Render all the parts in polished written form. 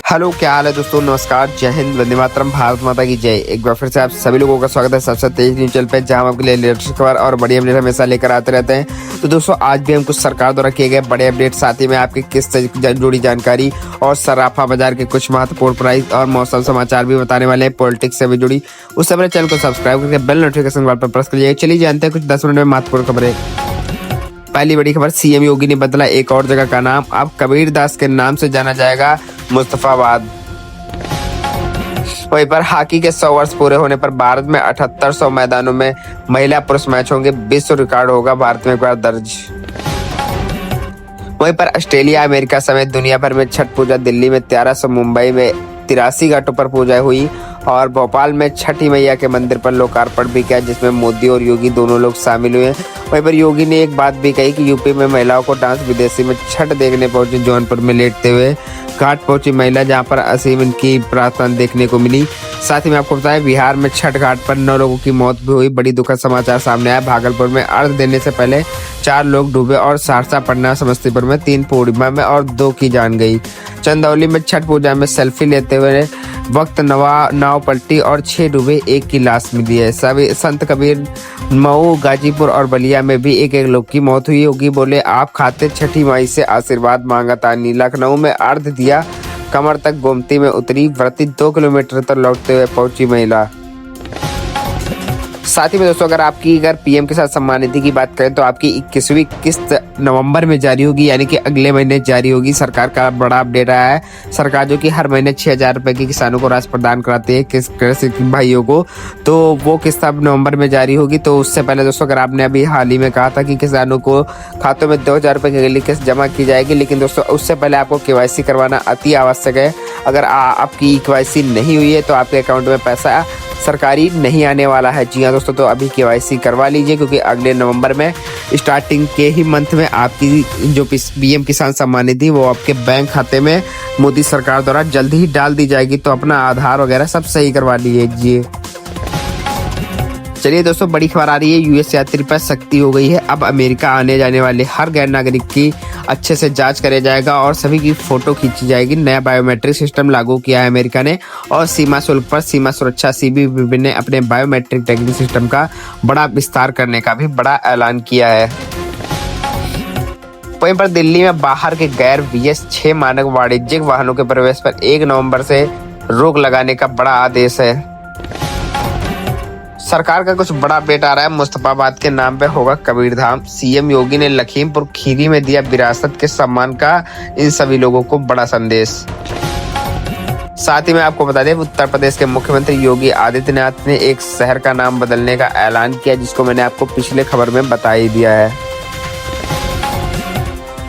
Hello, क्या हाल है दोस्तों। नमस्कार, जय हिंद, वंदे मातरम, भारत माता की जय। एक बार फिर से आप सभी लोगों का स्वागत है सबसे तेज न्यूज चैनल पे, जहां हम आपके लिए लेटेस्ट खबर और बड़ी अपडेट हमेशा लेकर आते रहते हैं। तो दोस्तों, आज भी हम कुछ सरकार द्वारा किए गए बड़े अपडेट, साथ ही में आपकी किस्त से जुड़ी जानकारी और सराफा बाजार के कुछ महत्वपूर्ण प्राइस और मौसम समाचार भी बताने वाले हैं, पॉलिटिक्स से भी जुड़ी। उससे पहले चैनल को सब्सक्राइब करके बेल नोटिफिकेशन वाल पर प्रेस करिए। चलिए जानते हैं कुछ 10 मिनट में महत्वपूर्ण खबरें। पहली बड़ी खबर, सीएम योगी ने बदला एक और जगह का नाम, अब कबीरदास के नाम से जाना जाएगा मुस्तफाबाद। वहीं पर हॉकी के 100 वर्ष पूरे होने पर भारत में 7800 मैदानों में महिला पुरुष मैच होंगे, विश्व रिकॉर्ड होगा भारत में एक बार दर्ज। वहीं पर ऑस्ट्रेलिया, अमेरिका समेत दुनिया भर में छठ पूजा, दिल्ली में 1300, मुंबई में 83 घाटों पर पूजा हुई और भोपाल में छठी मैया के मंदिर पर लोकार्पण भी किया, जिसमें मोदी और योगी दोनों लोग शामिल हुए। वहीं पर योगी ने एक बात भी कही कि यूपी में महिलाओं को डांस विदेशी में छठ देखने पहुंचे, जौनपुर में लेटते हुए घाट पहुंची महिला, जहां पर असीम इनकी प्रार्थना देखने को मिली। साथ ही में आपको बताया, बिहार में छठ घाट पर 9 लोगों की मौत भी हुई, बड़ी दुखद समाचार सामने आया। भागलपुर में अर्घ देने से पहले 4 लोग डूबे और सहरसा, पटना, समस्तीपुर में 3, पूर्णिमा में और 2 की जान गई। चंदौली में छठ पूजा में सेल्फी लेते हुए वक्त नाव पलटी और 6 डूबे, 1 की लाश मिली है। सभी संत कबीर, मऊ, गाजीपुर और बलिया में भी एक लोग की मौत हुई। योगी बोले, आप खाते छठी माई से आशीर्वाद मांगा तानी। लखनऊ में अर्घ दिया, कमर तक गोमती में उतरी व्रती, 2 किलोमीटर तक लौटते हुए पहुंची महिला। साथ ही में दोस्तों, अगर पीएम किसान सम्मान निधि की बात करें तो आपकी 21वीं किस्त नवंबर में जारी होगी, यानी कि अगले महीने जारी होगी। सरकार का बड़ा अपडेट आया है। सरकार जो कि हर महीने 6000 रुपए की किसानों को राशि प्रदान कराती है कृषि भाइयों को, तो वो किस्त अब नवंबर में जारी होगी। तो उससे पहले दोस्तों, अगर आपने अभी हाल ही में कहा था कि किसानों को खातों में 2000 रुपए की अगली किस्त जमा की जाएगी, लेकिन दोस्तों उससे पहले आपको केवाईसी करवाना अति आवश्यक है। अगर आपकी केवाईसी नहीं हुई है तो आपके अकाउंट में पैसा सरकारी नहीं आने वाला है। जी हाँ दोस्तों, तो अभी केवाईसी करवा लीजिए, क्योंकि अगले नवंबर में स्टार्टिंग के ही मंथ में आपकी जो पीएम किसान सम्मान निधि वो आपके बैंक खाते में मोदी सरकार द्वारा जल्दी ही डाल दी जाएगी। तो अपना आधार वगैरह सब सही करवा लीजिए। चलिए दोस्तों, बड़ी खबर आ रही है, यूएस यात्री पर सख्ती हो गई है। अब अमेरिका आने जाने वाले हर गैर नागरिक की अच्छे से जांच करे जाएगा और सभी की फोटो खींची जाएगी। नया बायोमेट्रिक सिस्टम लागू किया है अमेरिका ने, और सीमा शुल्क पर सीमा सुरक्षा सीबीपी ने अपने बायोमेट्रिक टैगिंग सिस्टम का बड़ा विस्तार करने का भी बड़ा ऐलान किया है। वहीं पर दिल्ली में बाहर के गैर BS6 मानक वाणिज्यिक वाहनों के प्रवेश पर 1 नवंबर से रोक लगाने का बड़ा आदेश है। सरकार का कुछ बड़ा अपडेट आ रहा है। मुस्तफाबाद के नाम पे होगा कबीरधाम। सीएम योगी ने लखीमपुर खीरी में दिया विरासत के सम्मान का इन सभी लोगों को बड़ा संदेश। साथ ही में आपको बता दें, उत्तर प्रदेश के मुख्यमंत्री योगी आदित्यनाथ ने एक शहर का नाम बदलने का ऐलान किया, जिसको मैंने आपको पिछले खबर में बता ही दिया है।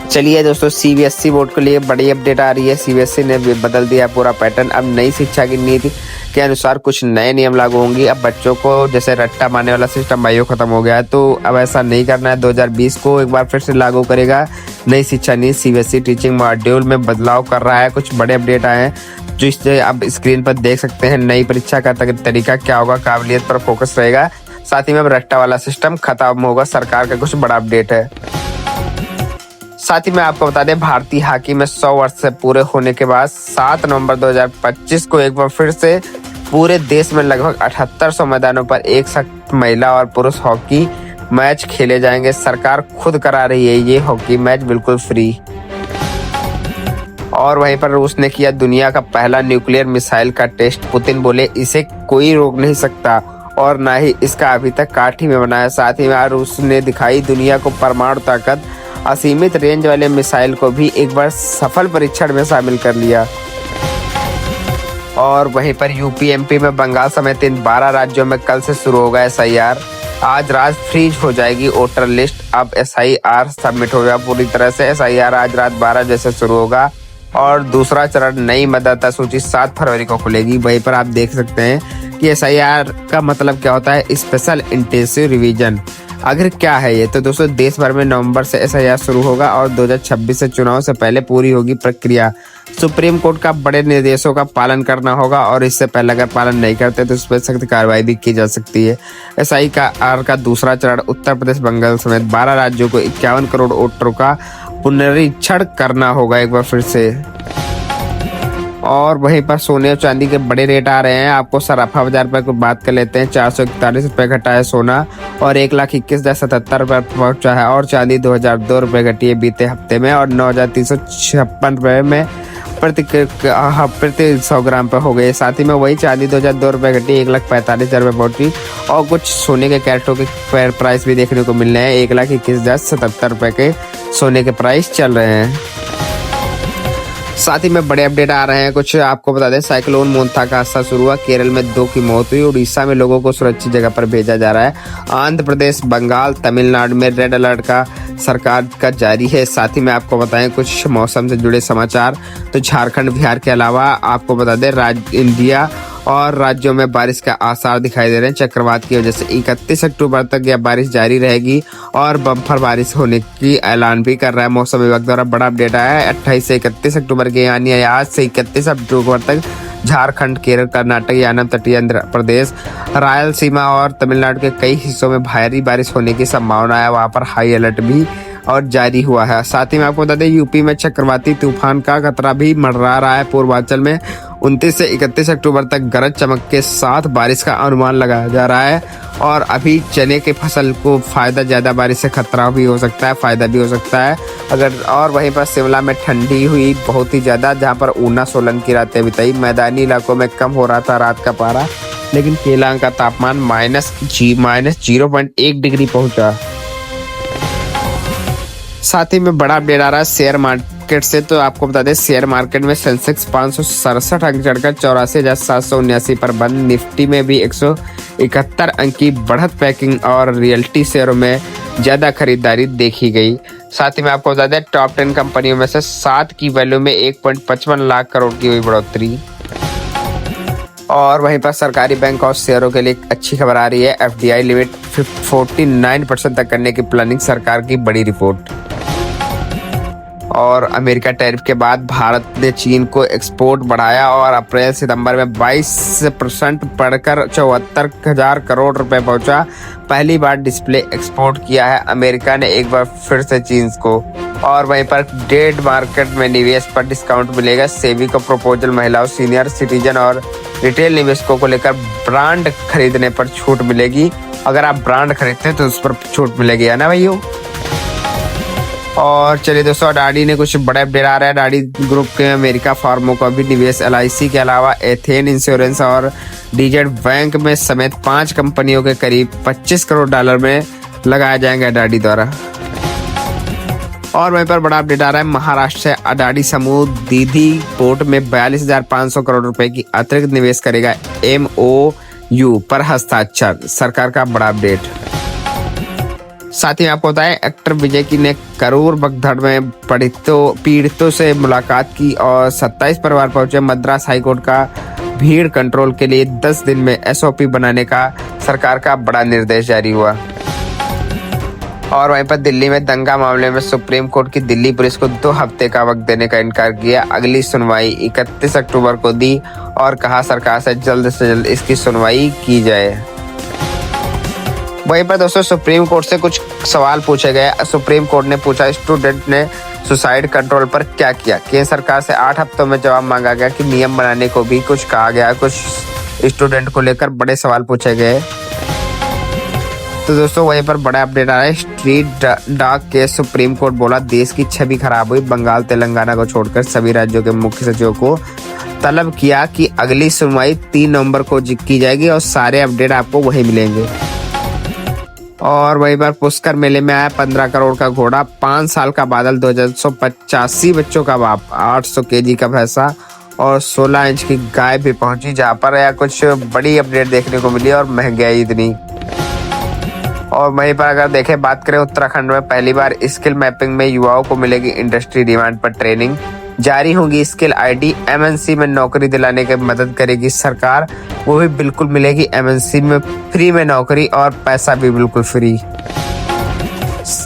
चलिए दोस्तों, CBSE बोर्ड के लिए बड़ी अपडेट आ रही है। CBSE ने बदल दिया पूरा पैटर्न। अब नई शिक्षा की नीति के अनुसार कुछ नए नियम लागू होंगे। अब बच्चों को जैसे रट्टा मारने वाला सिस्टम भाइयों खत्म हो गया है, तो अब ऐसा नहीं करना है। 2020 को एक बार फिर से लागू करेगा नई शिक्षा नीति। CBSE टीचिंग मॉड्यूल में बदलाव कर रहा है। कुछ बड़े अपडेट आए हैं, जो इससे आप स्क्रीन पर देख सकते हैं। नई परीक्षा का तरीका क्या होगा, काबिलियत पर फोकस रहेगा। साथ ही में रट्टा वाला सिस्टम खत्म होगा। सरकार का कुछ बड़ा अपडेट है। साथ ही में आपको बता दें, भारतीय हॉकी में 100 वर्ष से पूरे होने के बाद 7 नवंबर 2025 को एक बार फिर से पूरे देश में लगभग 7800 मैदानों पर एक साथ महिला और पुरुष हॉकी मैच खेले जाएंगे। सरकार खुद करा रही है ये हॉकी मैच बिल्कुल फ्री। और वहीं पर रूस ने किया दुनिया का पहला न्यूक्लियर मिसाइल का टेस्ट। पुतिन बोले, इसे कोई रोक नहीं सकता और ना ही इसका अभी तक काठी में बनाया। साथ ही में रूस ने दिखाई दुनिया को परमाणु ताकत। असीमित रेंज वाले मिसाइल को भी एक बार सफल परीक्षण में शामिल कर लिया। और वहीं पर यूपी MP में बंगाल समेत इन 12 राज्यों में कल से शुरू होगा SIR। आज रात फ्रीज हो जाएगी वोटर लिस्ट। अब SIR सबमिट हो गया पूरी तरह से। SIR आज रात 12 बजे से शुरू होगा और दूसरा चरण नई मतदाता सूची 7 फरवरी को खुलेगी। वहीं पर आप देख सकते हैं कि SIR का मतलब क्या होता है, स्पेशल इंटेंसिव रिवीजन। आखिर क्या है ये, तो दोस्तों देश भर में नवंबर से SIR शुरू होगा और 2026 से चुनाव से पहले पूरी होगी प्रक्रिया। सुप्रीम कोर्ट का बड़े निर्देशों का पालन करना होगा और इससे पहले अगर पालन नहीं करते तो उस पर सख्त कार्रवाई भी की जा सकती है। SIR का दूसरा चरण उत्तर प्रदेश, बंगाल समेत 12 राज्यों को 51 करोड़ वोटरों का पुनरीक्षण करना होगा एक बार फिर से। और वहीं पर सोने और चांदी के बड़े रेट आ रहे हैं। आपको सराफा बाजार पर कुछ बात कर लेते हैं। 441 रुपये घटा है सोना और 1,21,77 रुपये पहुंचा है। और चांदी 2,002 रुपये घटी है बीते हफ्ते में और 9,356 रुपये में प्रति 100 ग्राम पर हो गए। साथ ही में वही चांदी 2,002 रुपये घटी 1,45,000 रुपये पहुंची। और कुछ सोने के कैरेटों के प्राइस भी देखने को मिल रहे हैं। 1,21,77 रुपये के सोने के प्राइस चल रहे हैं। साथ ही में बड़े अपडेट आ रहे हैं कुछ। आपको बता दें, साइक्लोन मोंथा का हादसा शुरू हुआ। केरल में 2 की मौत हुई। उड़ीसा में लोगों को सुरक्षित जगह पर भेजा जा रहा है। आंध्र प्रदेश, बंगाल, तमिलनाडु में रेड अलर्ट का सरकार का जारी है। साथ ही में आपको बताएं कुछ मौसम से जुड़े समाचार। तो झारखंड, बिहार के अलावा आपको बता दें इंडिया और राज्यों में बारिश का आसार दिखाई दे रहे हैं। चक्रवात की वजह से 31 अक्टूबर तक यह बारिश जारी रहेगी और बम्पर बारिश होने की ऐलान भी कर रहा है मौसम विभाग द्वारा। बड़ा अपडेट आया है 28 से 31 अक्टूबर के, यानी आज से 31 अक्टूबर तक झारखंड, केरल, कर्नाटक, यानी तटीय आंध्र प्रदेश, रायलसीमा और तमिलनाडु के कई हिस्सों में भारी बारिश होने की संभावना है। वहां पर हाई अलर्ट भी और जारी हुआ है। साथ ही में आपको बता दें, यूपी में चक्रवाती तूफान का खतरा भी मंडरा रहा है। पूर्वांचल में 29 से 31 अक्टूबर तक गरज चमक के साथ बारिश का अनुमान लगाया जा रहा है। और अभी चने की फसल को फायदा, ज्यादा बारिश से खतरा भी हो सकता है, फायदा भी हो सकता है अगर। और वहीं पर शिमला में ठंडी हुई बहुत ही ज्यादा, जहां पर ऊना सोलन की रातें बिताई। मैदानी इलाकों में कम हो रहा था रात का पारा, लेकिन केलांग का तापमान -0.1 डिग्री पहुंचा। साथ ही में बड़ा अपडेट आ रहा है शेयर मार्केट से। तो आपको बता दें, शेयर मार्केट में सेंसेक्स 567 अंक चढ़कर 84,779 पर बंद। निफ्टी में भी 171 अंक की बढ़त। पैकिंग और रियल्टी शेयरों में ज्यादा खरीदारी देखी गई। साथ ही में आपको बता दें, टॉप 10 कंपनियों में से 7 की वैल्यू में 1.55 लाख करोड़ की हुई बढ़ोतरी। और वहीं पर सरकारी बैंक और शेयरों के लिए अच्छी खबर आ रही है। FDI लिमिट 49% तक करने की प्लानिंग, सरकार की बड़ी रिपोर्ट। और अमेरिका टैरिफ के बाद भारत ने चीन को एक्सपोर्ट बढ़ाया और अप्रैल सितंबर में 22% बढ़कर 74,000 करोड़ रुपए पहुंचा। पहली बार डिस्प्ले एक्सपोर्ट किया है अमेरिका ने एक बार फिर से चीन को। और वहीं पर डेट मार्केट में निवेश पर डिस्काउंट मिलेगा। सेबी को प्रपोजल, महिलाओं, सीनियर सिटीजन और रिटेल निवेशकों को लेकर ब्रांड खरीदने पर छूट मिलेगी। अगर आप ब्रांड खरीदते हैं तो उस पर छूट मिलेगी, है ना भाइयों। और चलिए दोस्तों, अडानी ने कुछ बड़े अपडेट आ रहा है। अडानी ग्रुप के अमेरिका फर्मों को भी निवेश LIC के अलावा एथेन इंश्योरेंस और डीजेड बैंक में समेत 5 कंपनियों के करीब $25 करोड़ में लगाए जाएंगे अडानी द्वारा। और वहीं पर बड़ा अपडेट आ रहा है, महाराष्ट्र से अडानी समूह दीदी पोर्ट में 42,500 करोड़ रुपए की अतिरिक्त निवेश करेगा। MOU पर हस्ताक्षर, सरकार का बड़ा अपडेट। साथ ही आपको बताएं, एक्टर विजय की ने करूर बगधड़ में पीड़ितों से मुलाकात की और 27 परिवार पहुंचे। मद्रास हाईकोर्ट का भीड़ कंट्रोल के लिए 10 दिन में SOP बनाने का सरकार का बड़ा निर्देश जारी हुआ। और वहीं पर दिल्ली में दंगा मामले में सुप्रीम कोर्ट की दिल्ली पुलिस को 2 हफ्ते का वक्त देने का इनकार किया। अगली सुनवाई 31 अक्टूबर को दी और कहा सरकार से जल्द इसकी सुनवाई की जाए। वहीं पर दोस्तों, सुप्रीम कोर्ट से कुछ सवाल पूछे गए। सुप्रीम कोर्ट ने पूछा, स्टूडेंट ने सुसाइड कंट्रोल पर क्या किया। केंद्र सरकार से 8 हफ्तों में जवाब मांगा गया कि नियम बनाने को भी कुछ कहा गया। कुछ स्टूडेंट को लेकर बड़े सवाल पूछे गए। तो दोस्तों, वहीं पर बड़ा अपडेट आ रहा है। Street dog case, supreme court बोला देश की छवि खराब हुई। बंगाल, तेलंगाना को छोड़कर सभी राज्यों के मुख्य सचिवों को तलब किया कि अगली सुनवाई 3 नवंबर को की जाएगी और सारे अपडेट आपको वही मिलेंगे। और वहीं पर पुष्कर मेले में आया 15 करोड़ का घोड़ा, 5 साल का बादल, 285 बच्चों का बाप, 800 kg का भैंसा और 16 इंच की गाय भी पहुंची। जहां पर यह कुछ बड़ी अपडेट देखने को मिली और महंगाई इतनी। और वहीं पर अगर देखें, बात करें उत्तराखंड में पहली बार स्किल मैपिंग में युवाओं को मिलेगी इंडस्ट्री डिमांड पर ट्रेनिंग। जारी होगी स्किल ID। MNC में नौकरी दिलाने की मदद करेगी सरकार, वो भी बिल्कुल मिलेगी। MNC में फ्री में नौकरी और पैसा भी बिल्कुल फ्री।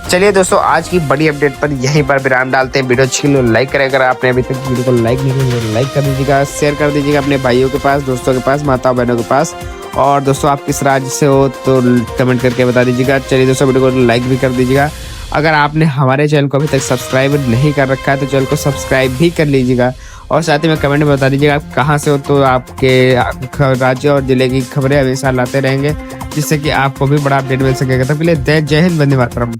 चलिए दोस्तों, आज की बड़ी अपडेट पर यहीं पर विराम डालते हैं। वीडियो अच्छी लगे लाइक करें। अगर आपने अभी तक वीडियो को लाइक नहीं किया तो लाइक कर दीजिएगा, शेयर कर दीजिएगा अपने भाइयों के पास, दोस्तों के पास, माताओं बहनों के पास। और दोस्तों, आप किस राज्य से हो तो कमेंट करके बता दीजिएगा। चलिए दोस्तों, वीडियो को लाइक भी कर दीजिएगा। अगर आपने हमारे चैनल को अभी तक सब्सक्राइब नहीं कर रखा है तो चैनल को सब्सक्राइब भी कर लीजिएगा और साथ ही में कमेंट में बता दीजिएगा आप कहाँ से हो, तो आपके राज्य और जिले की खबरें हमेशा लाते रहेंगे जिससे कि आपको भी बड़ा अपडेट मिल सकेगा। तब के लिए जय हिंद, वंदे मातरम।